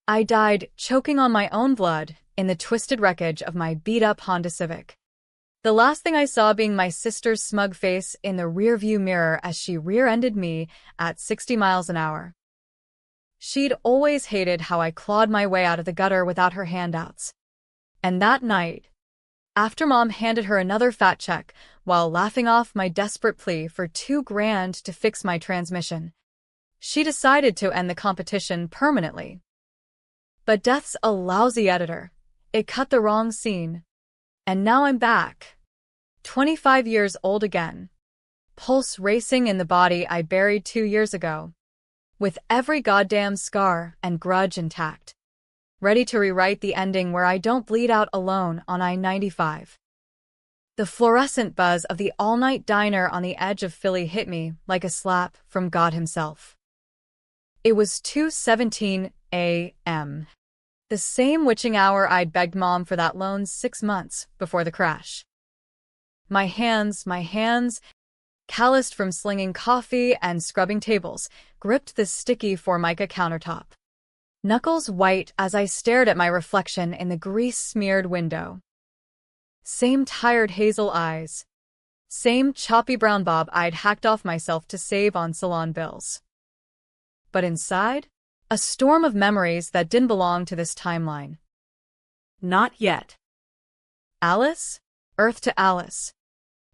I died choking on my own blood in the twisted wreckage of my beat-up Honda Civic. The last thing I saw being my sister's smug face in the rearview mirror as she rear-ended me at 60 miles an hour. She'd always hated how I clawed my way out of the gutter without her handouts. And that night, after Mom handed her another fat check while laughing off my desperate plea for $2,000 to fix my transmission, she decided to end the competition permanently. But death's a lousy editor. It cut the wrong scene. And now I'm back. 25 years old again. Pulse racing in the body I buried 2 years ago. With every goddamn scar and grudge intact. Ready to rewrite the ending where I don't bleed out alone on I-95. The fluorescent buzz of the all-night diner on the edge of Philly hit me like a slap from God himself. It was 2:17 a.m. The same witching hour I'd begged Mom for that loan 6 months before the crash. My hands, calloused from slinging coffee and scrubbing tables, gripped the sticky Formica countertop. Knuckles white as I stared at my reflection in the grease-smeared window. Same tired hazel eyes. Same choppy brown bob I'd hacked off myself to save on salon bills. But inside, a storm of memories that didn't belong to this timeline. Not yet. Alice? Earth to Alice.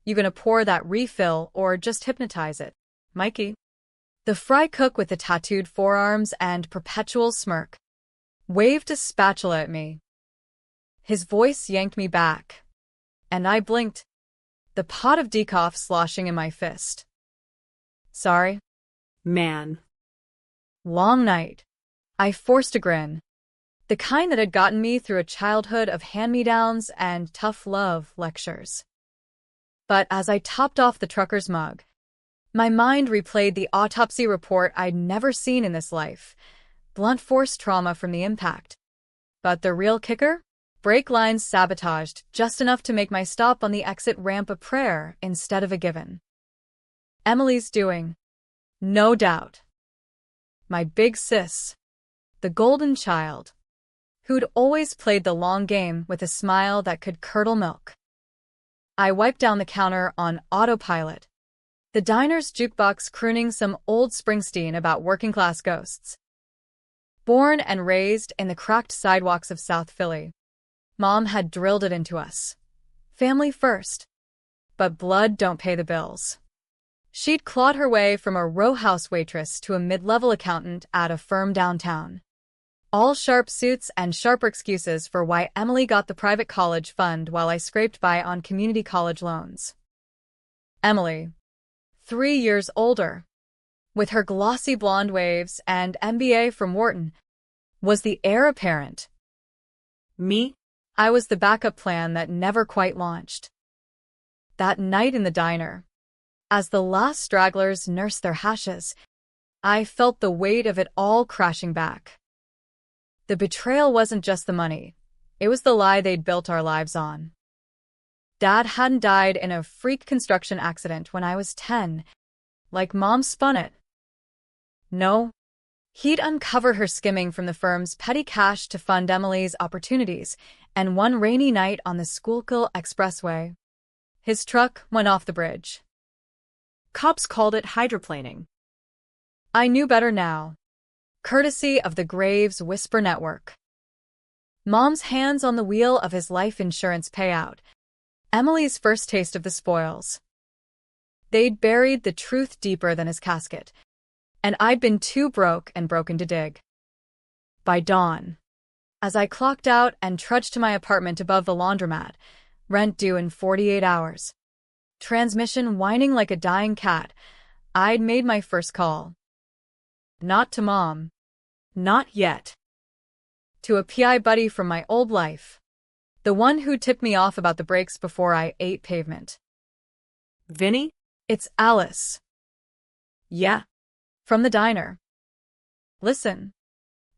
You gonna pour that refill or just hypnotize it, Mikey? The fry cook with the tattooed forearms and perpetual smirk waved a spatula at me. His voice yanked me back, and I blinked, the pot of decaf sloshing in my fist. Sorry, man. Long night. I forced a grin, the kind that had gotten me through a childhood of hand-me-downs and tough love lectures. But as I topped off the trucker's mug, my mind replayed the autopsy report I'd never seen in this life. Blunt force trauma from the impact. But the real kicker? Brake lines sabotaged just enough to make my stop on the exit ramp a prayer instead of a given. Emily's doing. No doubt. My big sis. The golden child. Who'd always played the long game with a smile that could curdle milk. I wiped down the counter on autopilot. The diner's jukebox crooning some old Springsteen about working-class ghosts. Born and raised in the cracked sidewalks of South Philly, Mom had drilled it into us. Family first. But blood don't pay the bills. She'd clawed her way from a row house waitress to a mid-level accountant at a firm downtown. All sharp suits and sharper excuses for why Emily got the private college fund while I scraped by on community college loans. Emily, 3 years older, with her glossy blonde waves and MBA from Wharton, was the heir apparent. Me? I was the backup plan that never quite launched. That night in the diner, as the last stragglers nursed their hashes, I felt the weight of it all crashing back. The betrayal wasn't just the money, it was the lie they'd built our lives on. Dad hadn't died in a freak construction accident when I was 10, like Mom spun it. No, he'd uncovered her skimming from the firm's petty cash to fund Emily's opportunities, and one rainy night on the Schuylkill Expressway, his truck went off the bridge. Cops called it hydroplaning. I knew better now, courtesy of the Graves Whisper Network. Mom's hands on the wheel of his life insurance payout, Emily's first taste of the spoils. They'd buried the truth deeper than his casket, and I'd been too broke and broken to dig. By dawn, as I clocked out and trudged to my apartment above the laundromat, rent due in 48 hours, transmission whining like a dying cat, I'd made my first call. Not to Mom. Not yet. To a PI buddy from my old life. The one who tipped me off about the brakes before I ate pavement. Vinny? It's Alice. Yeah. From the diner. Listen,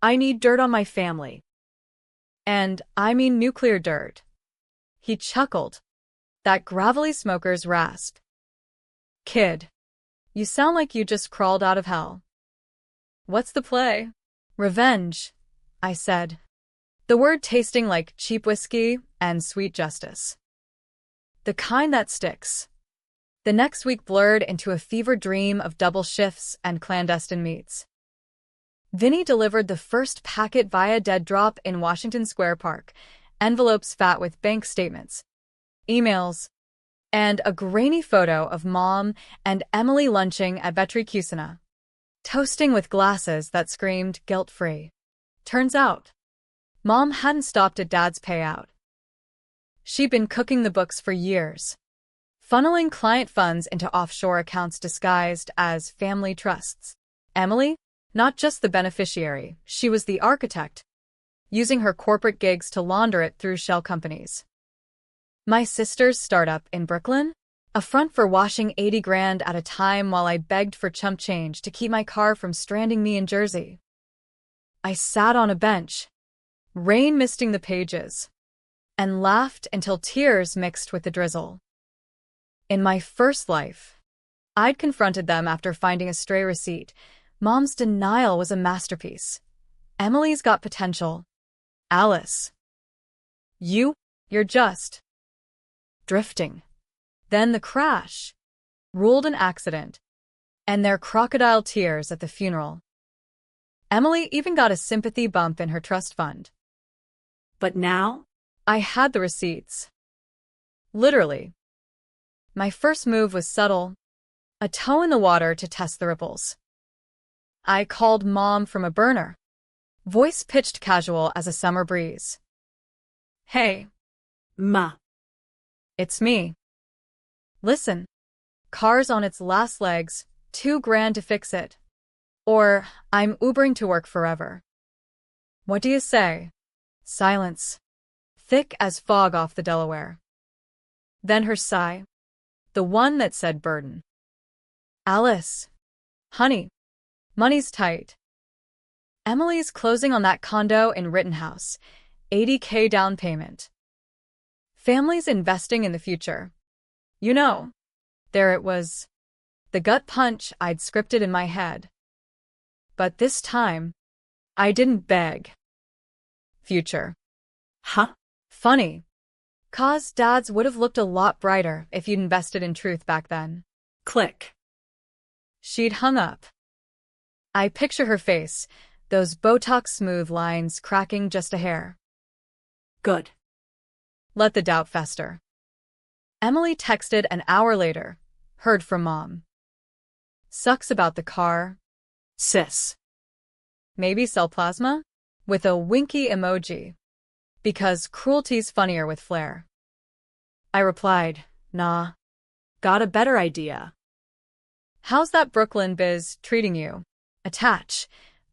I need dirt on my family. And I mean nuclear dirt. He chuckled. That gravelly smoker's rasp. Kid, you sound like you just crawled out of hell. What's the play? Revenge, I said, the word tasting like cheap whiskey and sweet justice. The kind that sticks. The next week blurred into a fevered dream of double shifts and clandestine meets. Vinny delivered the first packet via dead drop in Washington Square Park, envelopes fat with bank statements, emails, and a grainy photo of Mom and Emily lunching at Betrayal, toasting with glasses that screamed guilt-free. Turns out, Mom hadn't stopped at Dad's payout. She'd been cooking the books for years, funneling client funds into offshore accounts disguised as family trusts. Emily, not just the beneficiary, she was the architect, using her corporate gigs to launder it through shell companies. My sister's startup in Brooklyn? A front for washing 80 grand at a time while I begged for chump change to keep my car from stranding me in Jersey. I sat on a bench, rain misting the pages, and laughed until tears mixed with the drizzle. In my first life, I'd confronted them after finding a stray receipt. Mom's denial was a masterpiece. Emily's got potential. Alice. You're just drifting. Then the crash ruled an accident, and their crocodile tears at the funeral. Emily even got a sympathy bump in her trust fund. But now? I had the receipts. Literally. My first move was subtle, a toe in the water to test the ripples. I called Mom from a burner, voice pitched casual as a summer breeze. Hey. Ma. It's me. Listen, car's on its last legs, $2 grand to fix it. Or, I'm Ubering to work forever. What do you say? Silence. Thick as fog off the Delaware. Then her sigh. The one that said burden. Alice. Honey. Money's tight. Emily's closing on that condo in Rittenhouse. $80K down payment. Family's investing in the future. You know. There it was. The gut punch I'd scripted in my head. But this time, I didn't beg. Future. Huh? Funny. 'Cause Dad's would have looked a lot brighter if you'd invested in truth back then. Click. She'd hung up. I picture her face, those Botox-smooth lines cracking just a hair. Good. Let the doubt fester. Emily texted an hour later, heard from Mom. Sucks about the car. Sis. Maybe sell plasma? With a winky emoji. Because cruelty's funnier with flair. I replied, nah. Got a better idea. How's that Brooklyn biz treating you? Attach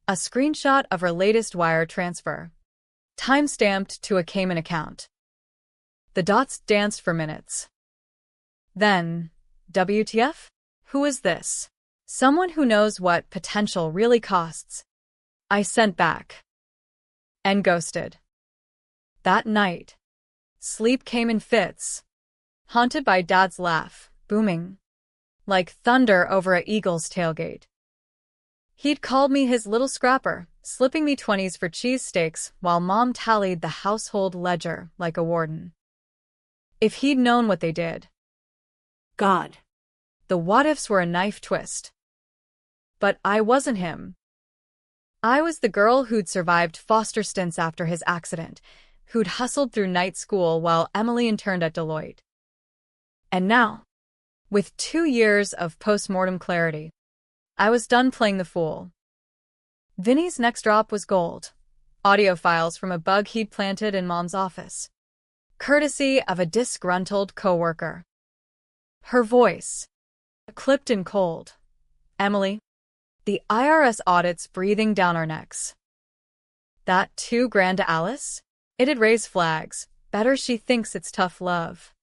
a screenshot of her latest wire transfer. Time-stamped to a Cayman account. The dots danced for minutes. Then, WTF? Who is this? Someone who knows what potential really costs. I sent back. And ghosted. That night, sleep came in fits, haunted by Dad's laugh, booming, like thunder over a eagle's tailgate. He'd called me his little scrapper, slipping me 20s for cheesesteaks while Mom tallied the household ledger like a warden. If he'd known what they did. God. The what-ifs were a knife twist. But I wasn't him. I was the girl who'd survived foster stints after his accident, who'd hustled through night school while Emily interned at Deloitte. And now, with 2 years of post-mortem clarity, I was done playing the fool. Vinny's next drop was gold. Audio files from a bug he'd planted in Mom's office. Courtesy of a disgruntled coworker. Her voice, clipped and cold. Emily, the IRS audit's breathing down our necks. That $2 grand to Alice? It'd raise flags. Better she thinks it's tough love.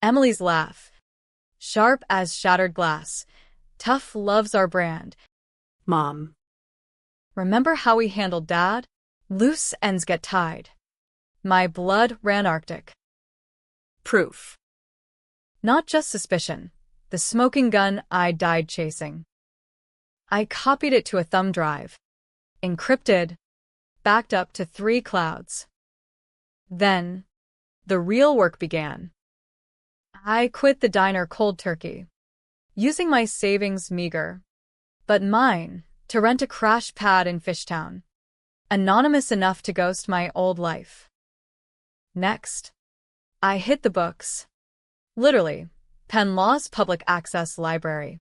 Emily's laugh. Sharp as shattered glass. Tough love's our brand. Mom. Remember how we handled Dad? Loose ends get tied. My blood ran Arctic. Proof. Not just suspicion. The smoking gun I died chasing. I copied it to a thumb drive. Encrypted. backed up to 3 clouds. Then, the real work began. I quit the diner cold turkey, using my savings meager, but mine, to rent a crash pad in Fishtown, anonymous enough to ghost my old life. Next, I hit the books. Literally, Penn Law's public access library,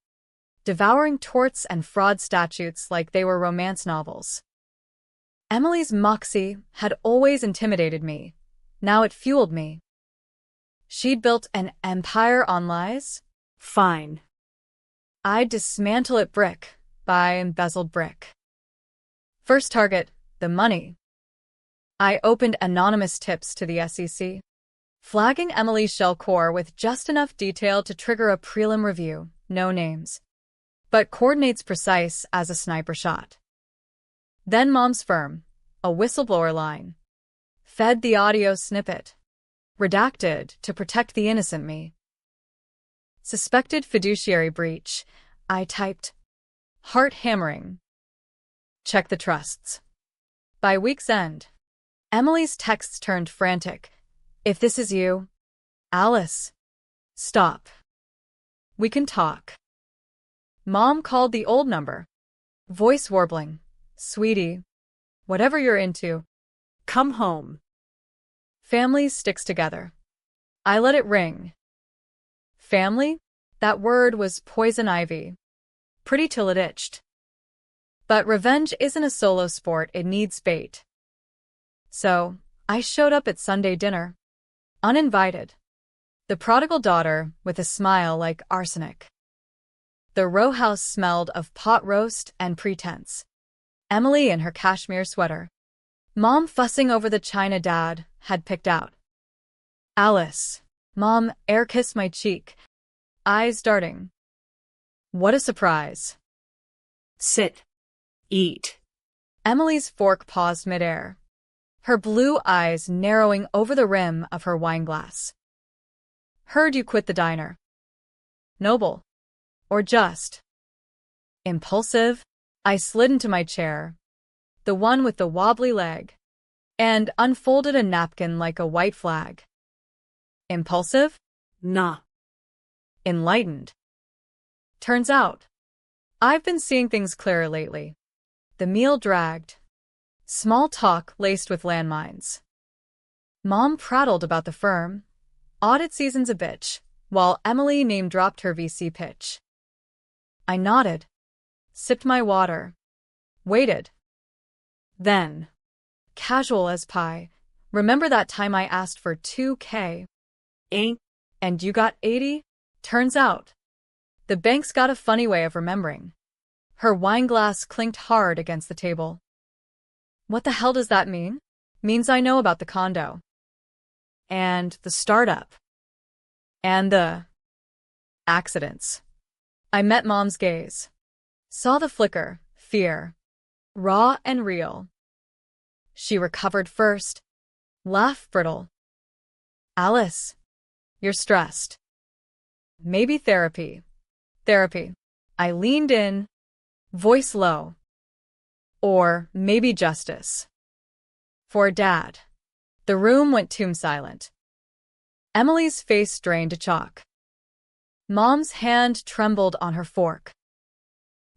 devouring torts and fraud statutes like they were romance novels. Emily's moxie had always intimidated me. Now it fueled me. She'd built an empire on lies? Fine. I'd dismantle it brick by embezzled brick. First target, the money. I opened anonymous tips to the SEC, flagging Emily's shell core with just enough detail to trigger a prelim review, no names, but coordinates precise as a sniper shot. Then Mom's firm, a whistleblower line, fed the audio snippet, redacted to protect the innocent me. Suspected fiduciary breach, I typed. Heart hammering. Check the trusts. By week's end, Emily's texts turned frantic. If this is you, Alice, stop. We can talk. Mom called the old number, voice warbling. Sweetie, whatever you're into, Come home. family sticks together. I let it ring. Family? That word was poison ivy. Pretty till it itched. But revenge isn't a solo sport, it needs bait. So, I showed up at Sunday dinner. Uninvited. The prodigal daughter with a smile like arsenic. The row house smelled of pot roast and pretense. Emily in her cashmere sweater. Mom fussing over the china Dad had picked out. Alice. Mom air kissed my cheek, eyes darting. What a surprise. Sit. Eat. Emily's fork paused midair, her blue eyes narrowing over the rim of her wineglass. Heard you quit the diner. Noble. Or just impulsive? I slid into my chair, the one with the wobbly leg, and unfolded a napkin like a white flag. Impulsive? Nah. Enlightened. Turns out, I've been seeing things clearer lately. The meal dragged. Small talk laced with landmines. Mom prattled about the firm. Audit season's a bitch, while Emily name-dropped her VC pitch. I nodded, sipped my water, waited. Then, casual as pie, remember that time I asked for $2K? Ain't. And you got 80? Turns out, the bank's got a funny way of remembering. Her wineglass clinked hard against the table. What the hell does that mean? Means I know about the condo. And the startup. And the accidents. I met Mom's gaze. Saw the flicker, fear. Raw and real. She recovered first. Laugh brittle. Alice, you're stressed. Maybe therapy. Therapy. I leaned in, voice low. Or maybe justice. For Dad. The room went tomb silent. Emily's face drained to chalk. Mom's hand trembled on her fork.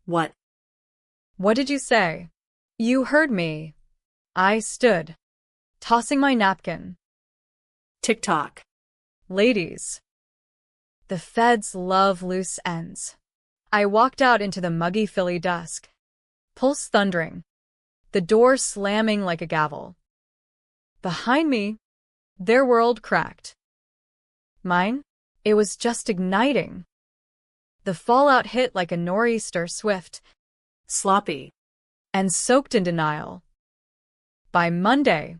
What? What did you say? You heard me. I stood, tossing my napkin. TikTok. Ladies. The feds love loose ends. I walked out into the muggy Philly dusk, pulse thundering, the door slamming like a gavel. Behind me, their world cracked. Mine? It was just igniting. The fallout hit like a nor'easter, swift, Sloppy. and soaked in denial. By Monday,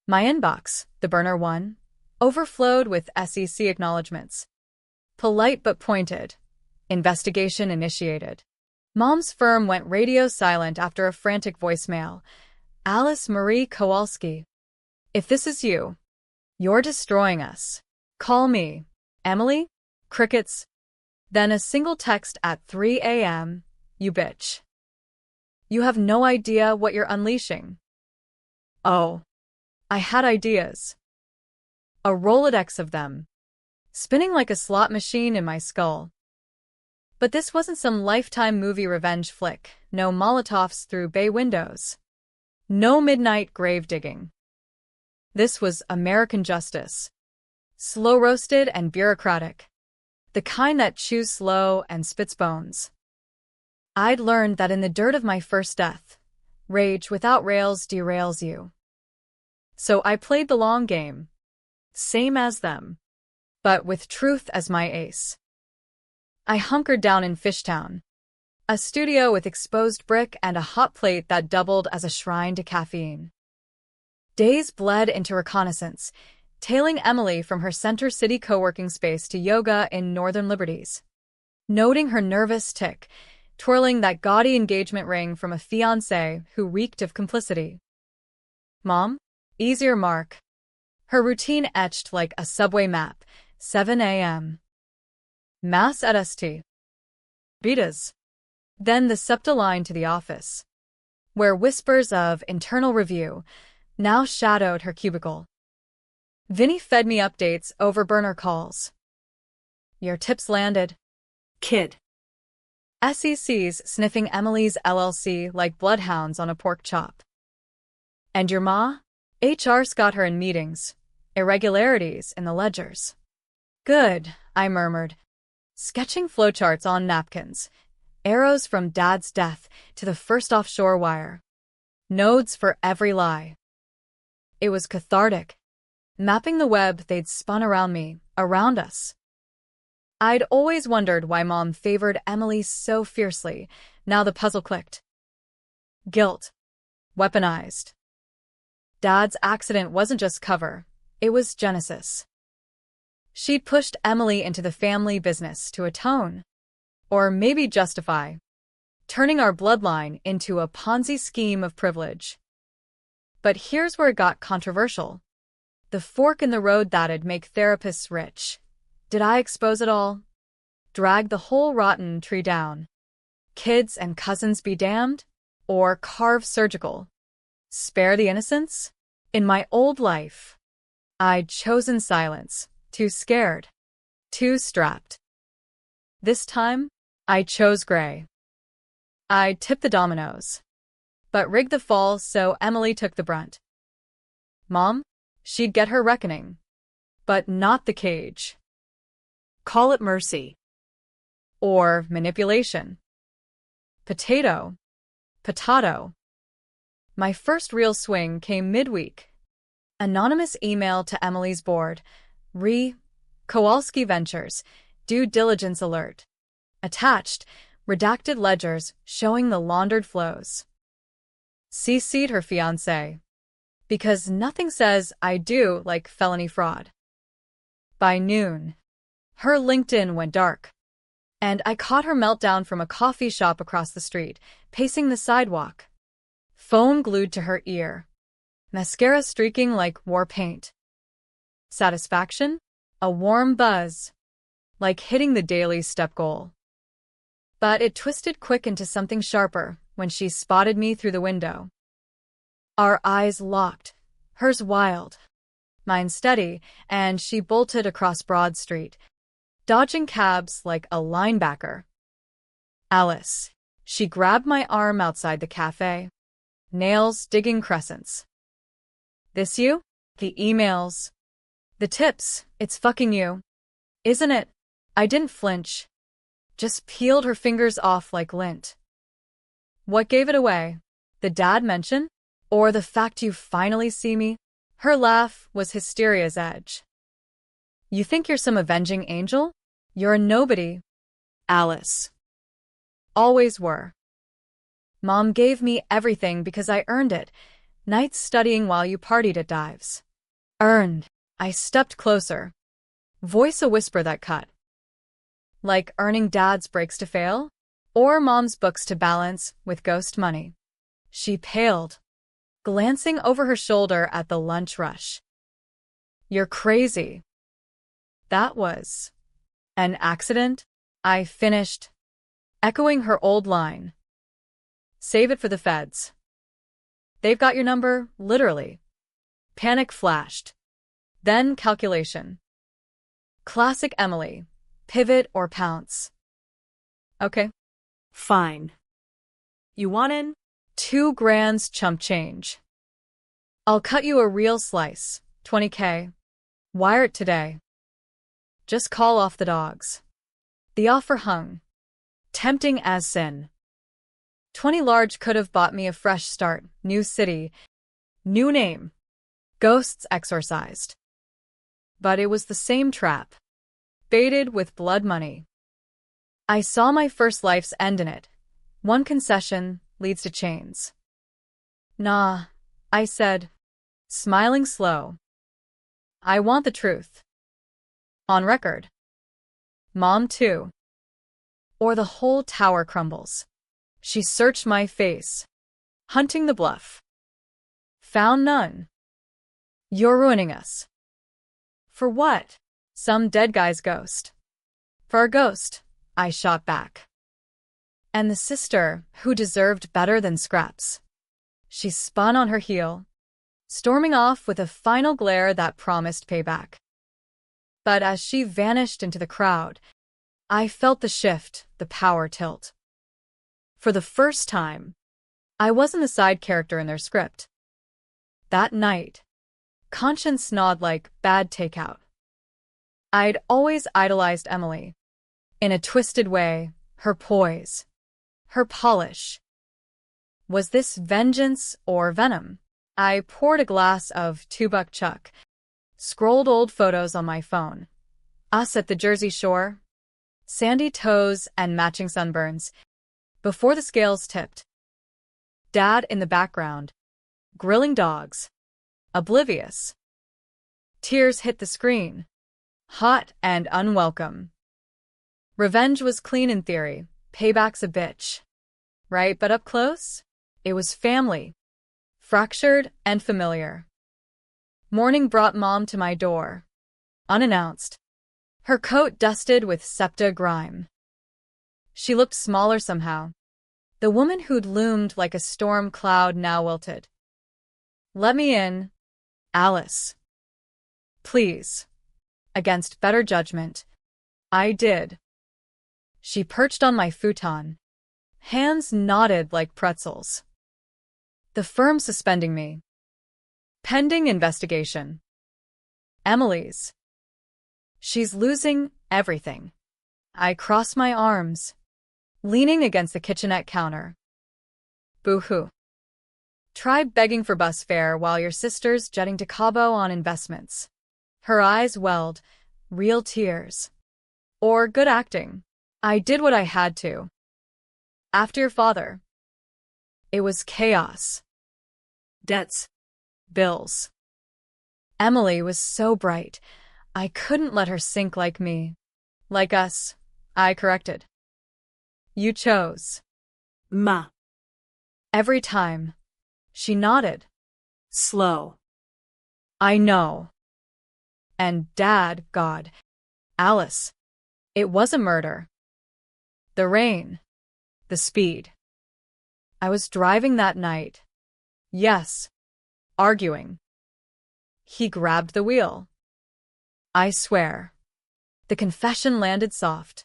my inbox, the burner one, overflowed with SEC acknowledgments. Polite but pointed. Investigation initiated. Mom's firm went radio silent after a frantic voicemail. Alice Marie Kowalski. If this is you, you're destroying us. Call me. Emily? Crickets. Then a single text at 3 a.m. You bitch. You have no idea what you're unleashing. Oh, I had ideas. A Rolodex of them, spinning like a slot machine in my skull. But this wasn't some Lifetime movie revenge flick. No Molotovs through bay windows. No midnight grave digging. This was American justice. Slow-roasted and bureaucratic. The kind that chews slow and spits bones. I'd learned that in the dirt of my first death, rage without rails derails you. So I played the long game. Same as them. But with truth as my ace. I hunkered down in Fishtown. A studio with exposed brick and a hot plate that doubled as a shrine to caffeine. Days bled into reconnaissance, tailing Emily from her Center City co-working space to yoga in Northern Liberties. Noting her nervous tick, twirling that gaudy engagement ring from a fiancé who reeked of complicity. Mom? Easier, Mark. Her routine etched like a subway map. 7 a.m. Mass at St. Rita's. Then the SEPTA line to the office, where whispers of internal review now shadowed her cubicle. Vinny fed me updates over burner calls. Your tips landed. Kid. SECs sniffing Emily's LLC like bloodhounds on a pork chop. And your ma? HR's got her in meetings. Irregularities in the ledgers. Good, I murmured, sketching flowcharts on napkins. Arrows from Dad's death to the first offshore wire. Nodes for every lie. It was cathartic, mapping the web they'd spun around me, around us. I'd always wondered why Mom favored Emily so fiercely. Now the puzzle clicked. Guilt. Weaponized. Dad's accident wasn't just cover, it was genesis. She'd pushed Emily into the family business to atone. Or maybe justify, turning our bloodline into a Ponzi scheme of privilege. But here's where it got controversial. The fork in the road that'd make therapists rich. Did I expose it all? Drag the whole rotten tree down? Kids and cousins be damned? Or carve surgical? Spare the innocents? In my old life, I'd chosen silence, too scared, too strapped. This time, I chose gray. I tipped the dominoes, but rigged the fall so Emily took the brunt. Mom? She'd get her reckoning, but not the cage. Call it mercy. Or manipulation. Potato. Potato. My first real swing came midweek. Anonymous email to Emily's board. Kowalski Ventures. Due diligence alert. Attached, redacted ledgers showing the laundered flows. CC'd her fiancé. Because nothing says I do like felony fraud. By noon, her LinkedIn went dark. And I caught her meltdown from a coffee shop across the street, pacing the sidewalk. Phone glued to her ear. Mascara streaking like war paint. Satisfaction? A warm buzz. Like hitting the daily step goal. But it twisted quick into something sharper when she spotted me through the window. Our eyes locked, hers wild, mine steady, and she bolted across Broad Street, dodging cabs like a linebacker. Alice. She grabbed my arm outside the cafe, nails digging crescents. This you? The emails. The tips, it's fucking you. Isn't it? I didn't flinch. Just peeled her fingers off like lint. What gave it away? The dad mention? Or the fact you finally see me? Her laugh was hysteria's edge. You think you're some avenging angel? You're a nobody. Alice. Always were. Mom gave me everything because I earned it. Nights studying while you partied at dives. Earned. I stepped closer. Voice a whisper that cut. Like earning Dad's breaks to fail? Or Mom's books to balance with ghost money. She paled, glancing over her shoulder at the lunch rush. You're crazy. That was an accident, I finished, echoing her old line. Save it for the feds. They've got your number, literally. Panic flashed. Then calculation. Classic Emily. Pivot or pounce. Okay. Fine. You want in? 2 grand's chump change. I'll cut you a real slice, 20K. Wire it today. Just call off the dogs. The offer hung. Tempting as sin. 20 large could have bought me a fresh start, new city, new name. Ghosts exorcised. But it was the same trap. Baited with blood money. I saw my first life's end in it. One concession leads to chains. Nah, I said, smiling slow. I want the truth. On record. Mom too. Or the whole tower crumbles. She searched my face. Hunting the bluff. Found none. You're ruining us. For what? Some dead guy's ghost. For a ghost, I shot back. And the sister, who deserved better than scraps. She spun on her heel, storming off with a final glare that promised payback. But as she vanished into the crowd, I felt the shift, the power tilt. For the first time, I wasn't a side character in their script. That night, conscience gnawed like bad takeout. I'd always idolized Emily. In a twisted way, her poise, her polish. Was this vengeance or venom? I poured a glass of 2-buck chuck, scrolled old photos on my phone. Us at the Jersey Shore, sandy toes and matching sunburns, before the scales tipped. Dad in the background, grilling dogs, oblivious. Tears hit the screen, hot and unwelcome. Revenge was clean in theory, payback's a bitch. Right, but up close? It was family. Fractured and familiar. Morning brought Mom to my door. Unannounced. Her coat dusted with septa grime. She looked smaller somehow. The woman who'd loomed like a storm cloud now wilted. Let me in, Alice. Please. Against better judgment, I did. She perched on my futon. Hands knotted like pretzels. The firm suspending me. Pending investigation. Emily's. She's losing everything. I cross my arms, leaning against the kitchenette counter. Boo-hoo. Try begging for bus fare while your sister's jetting to Cabo on investments. Her eyes welled, real tears. Or good acting. I did what I had to. After your father. It was chaos. Debts. Bills. Emily was so bright, I couldn't let her sink like me. Like us, I corrected. You chose. Ma. Every time. She nodded. Slow. I know. And Dad, God. Alice. It was a murder. The rain. The speed. I was driving that night. Yes. Arguing. He grabbed the wheel. I swear. The confession landed soft.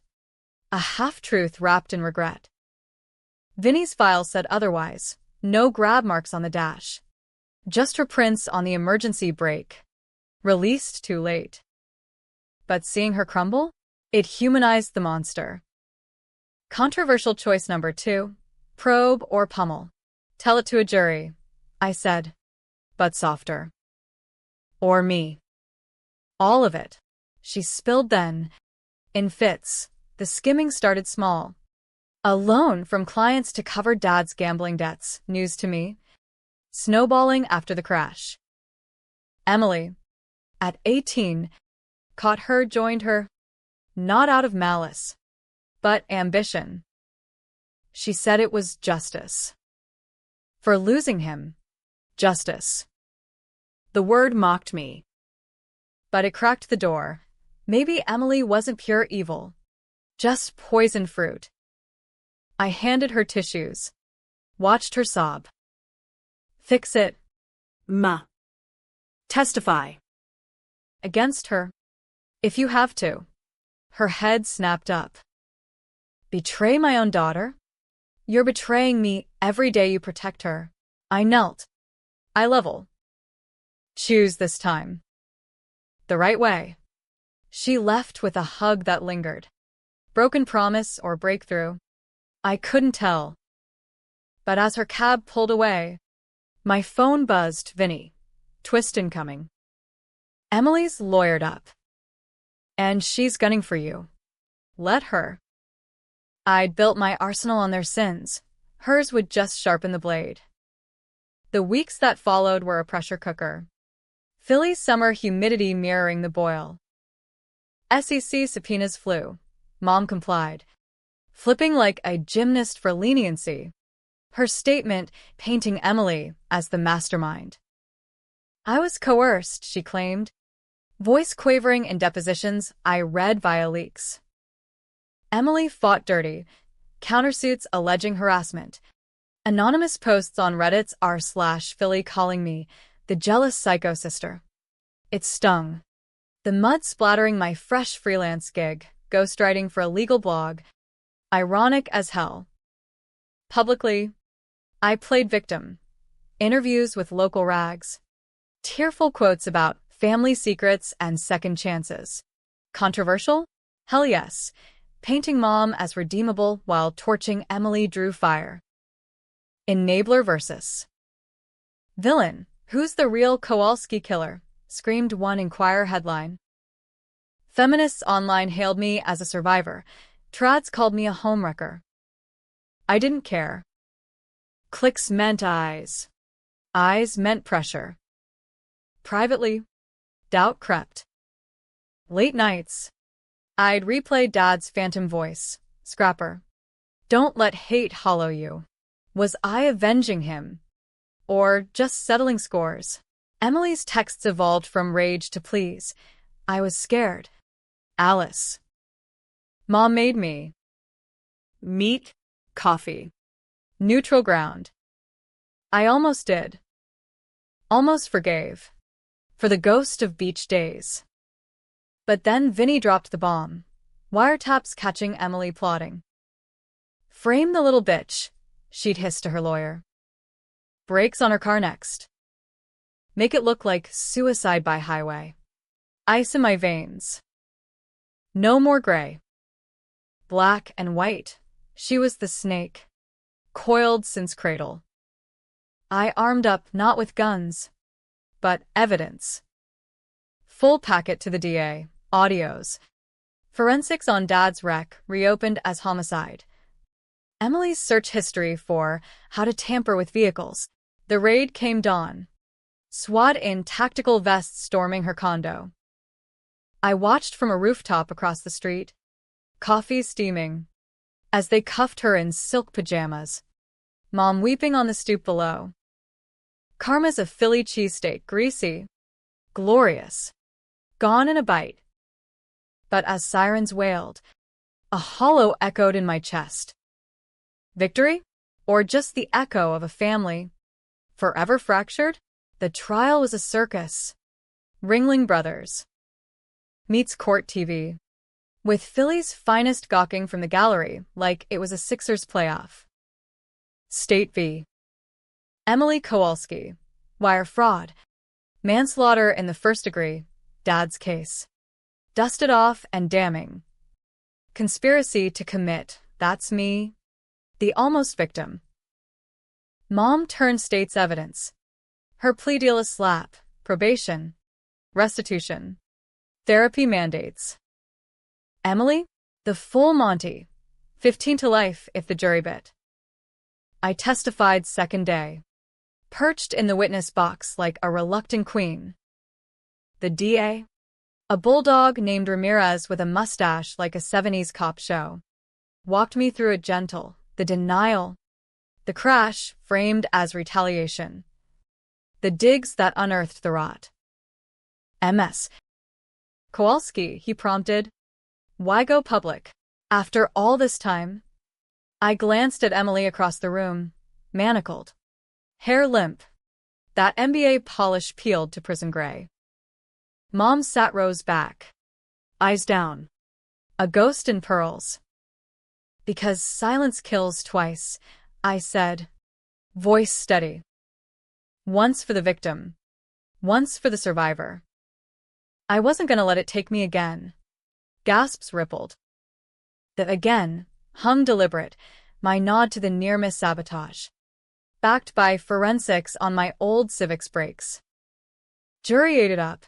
A half-truth wrapped in regret. Vinny's file said otherwise. No grab marks on the dash. Just her prints on the emergency brake. Released too late. But seeing her crumble? It humanized the monster. Controversial choice number 2. Probe or pummel. Tell it to a jury, I said. But softer. Or me. All of it. She spilled then. In fits, the skimming started small. A loan from clients to cover Dad's gambling debts, news to me. Snowballing after the crash. Emily, at 18, caught her, joined her. Not out of malice, but ambition. She said it was justice. For losing him, justice. The word mocked me. But it cracked the door. Maybe Emily wasn't pure evil. Just poison fruit. I handed her tissues. Watched her sob. Fix it. Ma. Testify. Against her. If you have to. Her head snapped up. Betray my own daughter? You're betraying me every day you protect her. I knelt. I level. Choose this time. The right way. She left with a hug that lingered. Broken promise or breakthrough? I couldn't tell. But as her cab pulled away, my phone buzzed. Vinny. Twist incoming. Emily's lawyered up. And she's gunning for you. Let her. I'd built my arsenal on their sins. Hers would just sharpen the blade. The weeks that followed were a pressure cooker. Philly summer humidity mirroring the boil. SEC subpoenas flew. Mom complied, flipping like a gymnast for leniency. Her statement painting Emily as the mastermind. I was coerced, she claimed. Voice quavering in depositions I read via leaks. Emily fought dirty. Countersuits alleging harassment. Anonymous posts on Reddit's r/Philly calling me the jealous psycho sister. It stung. The mud splattering my fresh freelance gig, ghostwriting for a legal blog. Ironic as hell. Publicly, I played victim. Interviews with local rags. Tearful quotes about family secrets and second chances. Controversial? Hell yes. Painting Mom as redeemable while torching Emily drew fire. Enabler versus villain. Who's the real Kowalski killer? Screamed one Inquirer headline. Feminists online hailed me as a survivor. Trads called me a homewrecker. I didn't care. Clicks meant eyes. Eyes meant pressure. Privately, doubt crept. Late nights, I'd replay Dad's phantom voice. Scrapper. Don't let hate hollow you. Was I avenging him? Or just settling scores? Emily's texts evolved from rage to pleas. I was scared. Alice. Mom made me. Meat, coffee. Neutral ground. I almost did. Almost forgave. For the ghost of beach days. But then Vinny dropped the bomb. Wiretaps catching Emily plotting. Frame the little bitch, she'd hissed to her lawyer. Brakes on her car next. Make it look like suicide by highway. Ice in my veins. No more gray. Black and white. She was the snake. Coiled since cradle. I armed up not with guns, but evidence. Full packet to the DA. Audios. Forensics on Dad's wreck reopened as homicide. Emily's search history for how to tamper with vehicles. The raid came dawn. SWAT in tactical vests storming her condo. I watched from a rooftop across the street. Coffee steaming. As they cuffed her in silk pajamas. Mom weeping on the stoop below. Karma's a Philly cheesesteak, greasy. Glorious. Gone in a bite. But as sirens wailed, a hollow echoed in my chest. Victory? Or just the echo of a family forever fractured? The trial was a circus. Ringling Brothers meets court TV. With Philly's finest gawking from the gallery like it was a Sixers playoff. State v. Emily Kowalski. Wire fraud. Manslaughter in the first degree. Dad's case. Dusted off and damning. Conspiracy to commit. That's me. The almost victim. Mom turned state's evidence. Her plea deal a slap. Probation. Restitution. Therapy mandates. Emily? The full Monty. 15 to life if the jury bit. I testified second day. Perched in the witness box like a reluctant queen. The DA? A bulldog named Ramirez with a mustache like a 70s cop show. Walked me through it gentle. The denial. The crash framed as retaliation. The digs that unearthed the rot. MS. Kowalski, he prompted. Why go public? After all this time? I glanced at Emily across the room, manacled. Hair limp. That MBA polish peeled to prison gray. Mom sat Rose back, Eyes down. a ghost in pearls. Because silence kills twice, I said, voice steady. Once for the victim, once for the survivor. I wasn't going to let it take me again. Gasps rippled. The again hung deliberate, my nod to the near-miss sabotage, backed by forensics on my old Civics brakes. Jury ate it up,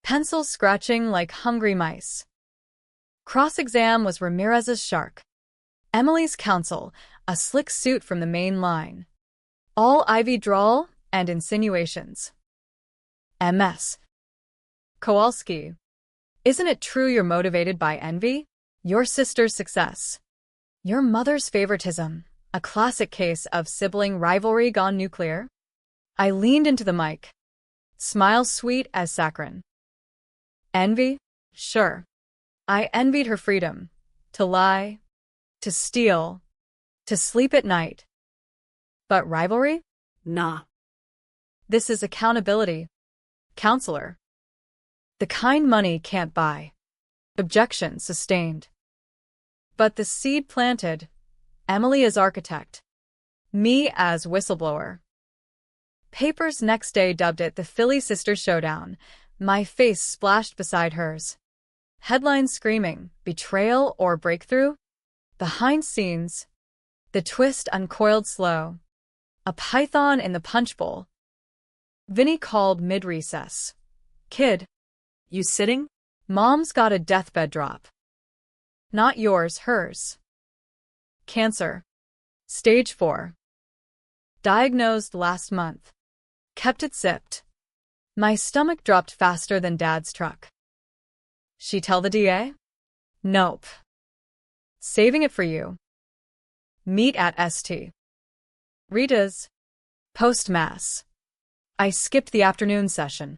pencils scratching like hungry mice. Cross-exam was Ramirez's shark. Emily's counsel, a slick suit from the main line. All Ivy drawl and insinuations. MS. Kowalski. Isn't it true you're motivated by envy? Your sister's success. Your mother's favoritism, a classic case of sibling rivalry gone nuclear? I leaned into the mic, smile sweet as saccharine. Envy? Sure. I envied her freedom. To lie, to steal, to sleep at night. But rivalry? Nah. This is accountability. Counselor. The kind money can't buy. Objection sustained. But the seed planted. Emily as architect. Me as whistleblower. Papers next day dubbed it the Philly Sisters Showdown. My face splashed beside hers. Headlines screaming, betrayal or breakthrough? Behind scenes. The twist uncoiled slow. A python in the punch bowl. Vinny called mid-recess. Kid. You sitting? Mom's got a deathbed drop. Not yours, hers. Cancer. Stage 4. Diagnosed last month. Kept it sipped. My stomach dropped faster than Dad's truck. She tell the DA? Nope. Saving it for you. Meet at St. Rita's. Post-Mass. I skipped the afternoon session,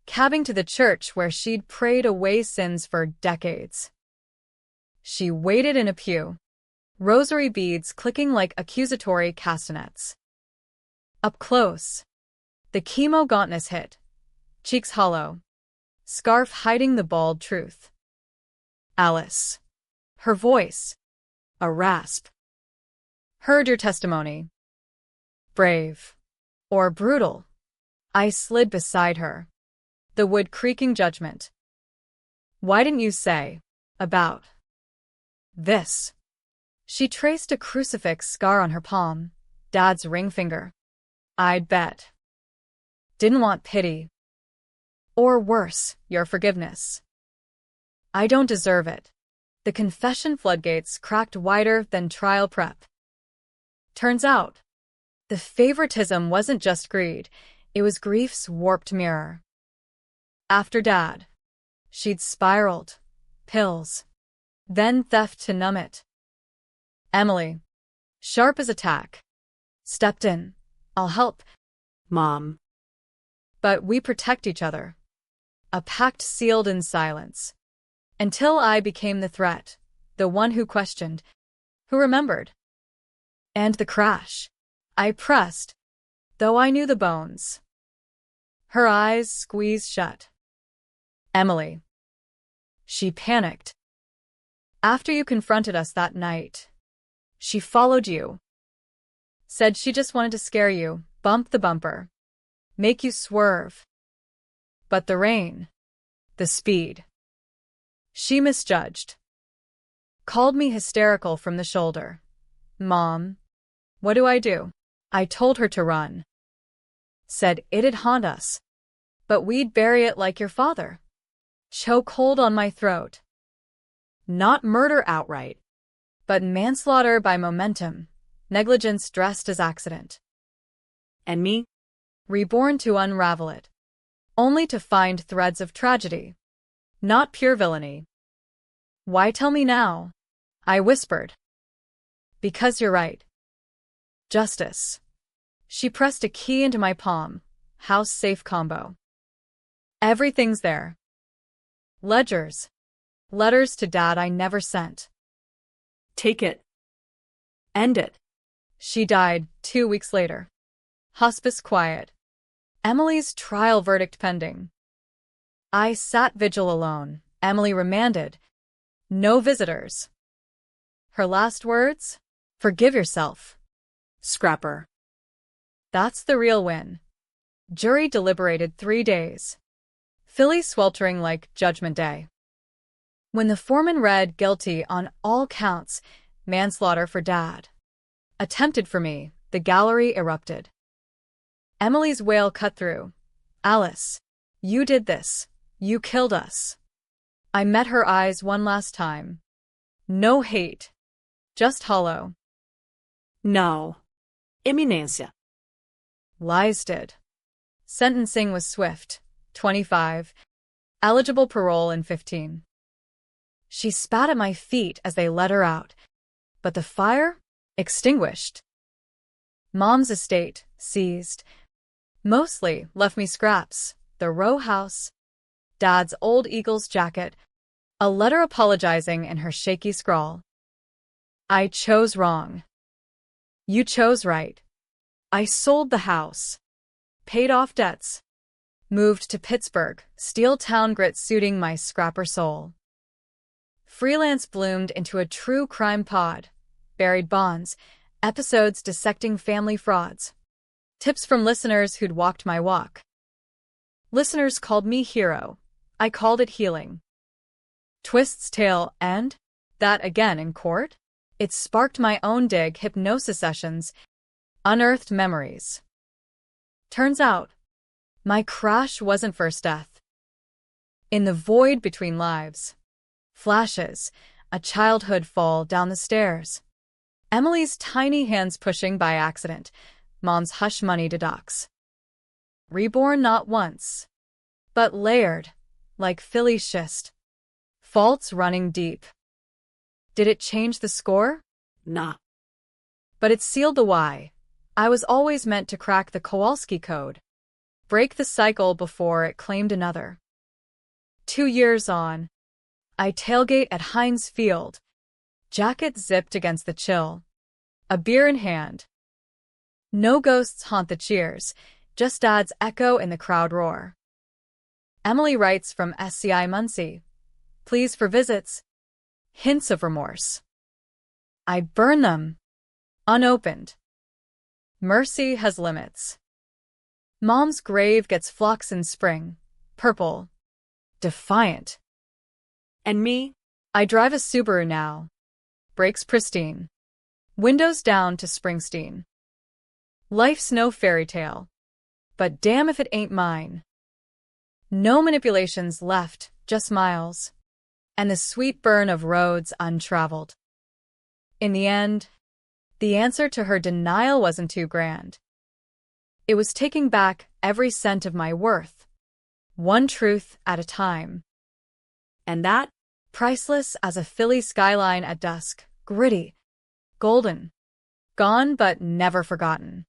cabbing to the church where she'd prayed away sins for decades. She waited in a pew, rosary beads clicking like accusatory castanets. Up close, the chemo gauntness hit, cheeks hollow, scarf hiding the bald truth. Alice. Her voice. A rasp. Heard your testimony. Brave. Or brutal. I slid beside her. The wood creaking judgment. Why didn't you say about this? She traced a crucifix scar on her palm, Dad's ring finger. I'd bet. Didn't want pity. Or worse, your forgiveness. I don't deserve it. The confession floodgates cracked wider than trial prep. Turns out, the favoritism wasn't just greed, it was grief's warped mirror. After Dad, she'd spiraled, pills, then theft to numb it. Emily, sharp as a tack, stepped in. I'll help. Mom. But we protect each other. A pact sealed in silence. Until I became the threat, the one who questioned, who remembered. And the crash. I pressed, though I knew the bones. Her eyes squeezed shut. Emily. She panicked. After you confronted us that night, she followed you. Said she just wanted to scare you, bump the bumper, make you swerve. But the rain, the speed. She misjudged. Called me hysterical from the shoulder. Mom, what do? I told her to run. Said it'd haunt us, but we'd bury it like your father. Choke hold on my throat. Not murder outright, but manslaughter by momentum, negligence dressed as accident. And me? Reborn to unravel it, only to find threads of tragedy, not pure villainy. Why tell me now? I whispered. Because you're right. Justice. She pressed a key into my palm, house safe combo. Everything's there. Ledgers. Letters to Dad I never sent. Take it. End it. She died 2 weeks later. Hospice quiet. Emily's trial verdict pending. I sat vigil alone. Emily remanded. No visitors. Her last words? Forgive yourself. Scrapper. That's the real win. Jury deliberated 3 days. Philly sweltering like Judgment Day. When the foreman read guilty on all counts, manslaughter for Dad, attempted for me, the gallery erupted. Emily's wail cut through. Alice, you did this. You killed us. I met her eyes one last time. No hate. Just hollow. No. Imminência. Lies did. Sentencing was swift. 25. Eligible parole in 15. She spat at my feet as they let her out. But the fire? Extinguished. Mom's estate, seized. Mostly left me scraps. The row house. Dad's old Eagles jacket. A letter apologizing in her shaky scrawl. I chose wrong. You chose right. I sold the house. Paid off debts. Moved to Pittsburgh, steel town grit suiting my scrapper soul. Freelance bloomed into a true crime pod. Buried bonds, episodes dissecting family frauds. Tips from listeners who'd walked my walk. Listeners called me hero. I called it healing. Twist's tale and that again in court? It sparked my own dig hypnosis sessions, unearthed memories. Turns out, my crash wasn't first death. In the void between lives, flashes, a childhood fall down the stairs. Emily's tiny hands pushing by accident, Mom's hush money deducts. Reborn not once, but layered, like Philly schist. Faults running deep. Did it change the score? Nah. But it sealed the why. I was always meant to crack the Kowalski code. Break the cycle before it claimed another. 2 years on, I tailgate at Heinz Field. Jacket zipped against the chill. A beer in hand. No ghosts haunt the cheers, just Dad's echo in the crowd roar. Emily writes from SCI Muncie. Pleas for visits. Hints of remorse. I burn them. Unopened. Mercy has limits. Mom's grave gets flocks in spring. Purple. Defiant. And me? I drive a Subaru now. Brakes pristine. Windows down to Springsteen. Life's no fairy tale. But damn if it ain't mine. No manipulations left, just miles. And the sweet burn of roads untraveled. In the end, the answer to her denial wasn't too grand. It was taking back every cent of my worth. One truth at a time. And that? Priceless as a Philly skyline at dusk, gritty, golden. Gone but never forgotten.